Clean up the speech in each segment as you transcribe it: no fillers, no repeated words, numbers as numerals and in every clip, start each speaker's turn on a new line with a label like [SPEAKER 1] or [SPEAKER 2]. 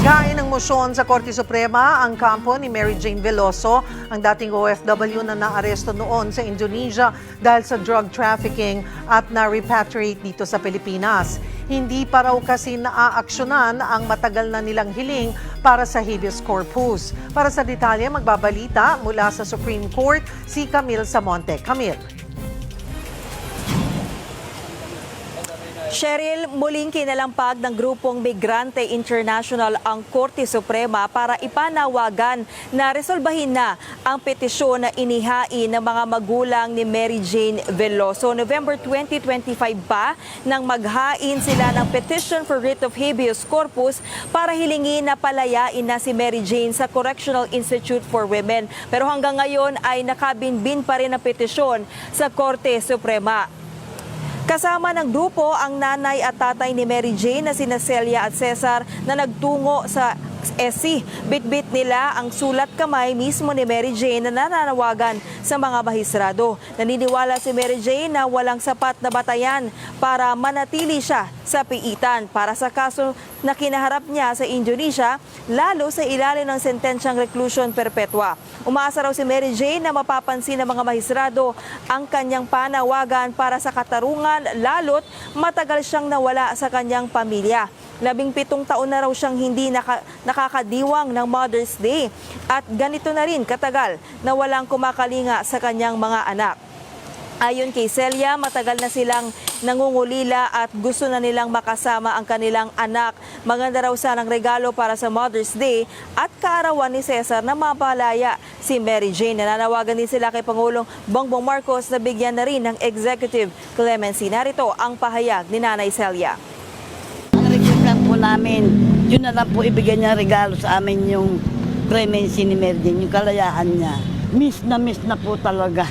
[SPEAKER 1] Naghain ng mosyon sa Korte Suprema ang kampo ni Mary Jane Veloso, ang dating OFW na naaresto noon sa Indonesia dahil sa drug trafficking at na-repatriate dito sa Pilipinas. Hindi pa raw kasi naaaksyonan ang matagal na nilang hiling para sa habeas corpus. Para sa detalye, magbabalita mula sa Supreme Court si Camille Samonte. Camille.
[SPEAKER 2] Cheryl, muling kinalampag ng Grupong Migrante International ang Korte Suprema para ipanawagan na resolbahin na ang petisyon na inihain ng mga magulang ni Mary Jane Veloso. November 2025 pa nang maghain sila ng petition for writ of habeas corpus para hilingin na palayain na si Mary Jane sa Correctional Institute for Women. Pero hanggang ngayon ay nakabinbin pa rin ang petisyon sa Korte Suprema. Kasama ng grupo ang nanay at tatay ni Mary Jane na sina Celia at Cesar na nagtungo sa SC. Bitbit nila ang sulat kamay mismo ni Mary Jane na nananawagan sa mga mahisrado. Naniniwala si Mary Jane na walang sapat na batayan para manatili siya sa piitan para sa kaso na kinaharap niya sa Indonesia, lalo sa ilalim ng sentensyang reclusion perpetua. Umaasa raw si Mary Jane na mapapansin ng mga mahisrado ang kanyang panawagan para sa katarungan, lalo't matagal siyang nawala sa kanyang pamilya. 17 taon na raw siyang hindi nakakadiwang ng Mother's Day at ganito na rin katagal na walang kumakalinga sa kanyang mga anak. Ayon kay Celia, matagal na silang nangungulila at gusto na nilang makasama ang kanilang anak. Maganda raw sanang regalo para sa Mother's Day at kaarawan ni Cesar na mapalaya si Mary Jane. Nananawagan din sila kay Pangulong Bongbong Marcos na bigyan na rin ng executive clemency. Narito ang pahayag ni Nanay Celia.
[SPEAKER 3] Ang request lang po namin, yun na lang po ibigay niya regalo sa amin yung clemency ni Mary Jane, yung kalayaan niya. Miss na po talaga.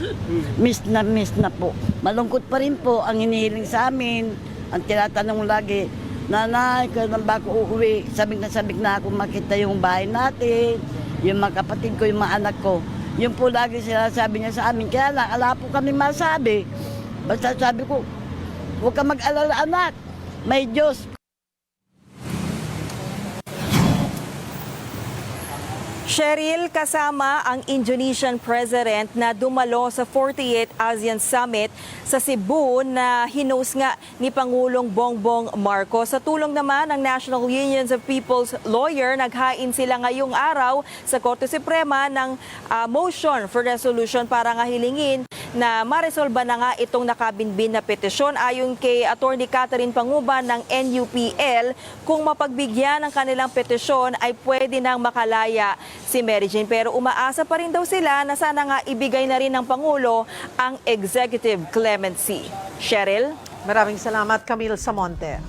[SPEAKER 3] Miss na po. Malungkot pa rin po ang hinihiling sa amin. Ang tinatanong lagi, nanay, kailan ba ako uuwi? Sabik na ako makita yung bahay natin, yung mga kapatid ko, yung mga anak ko. Yun po lagi sinasabi niya sa amin. Kaya lang, ala po kami masabi. Basta sabi ko, huwag ka mag-alala anak. May Diyos.
[SPEAKER 2] Cheryl, kasama ang Indonesian President na dumalo sa 48th ASEAN Summit sa Cebu na hinost nga ni Pangulong Bongbong Marcos. Sa tulong naman ng National Unions of People's Lawyer, naghain sila ngayong araw sa Korte Suprema ng motion for resolution para nga hilingin na maresolba na nga itong nakabinbin na petisyon. Ayon kay Attorney Catherine Panguban ng NUPL, kung mapagbigyan ng kanilang petisyon ay pwede nang makalaya si Mary Jane. Pero umaasa pa rin daw sila na sana nga ibigay na rin ng Pangulo ang executive clemency. Cheryl?
[SPEAKER 1] Maraming salamat, Camille Samonte.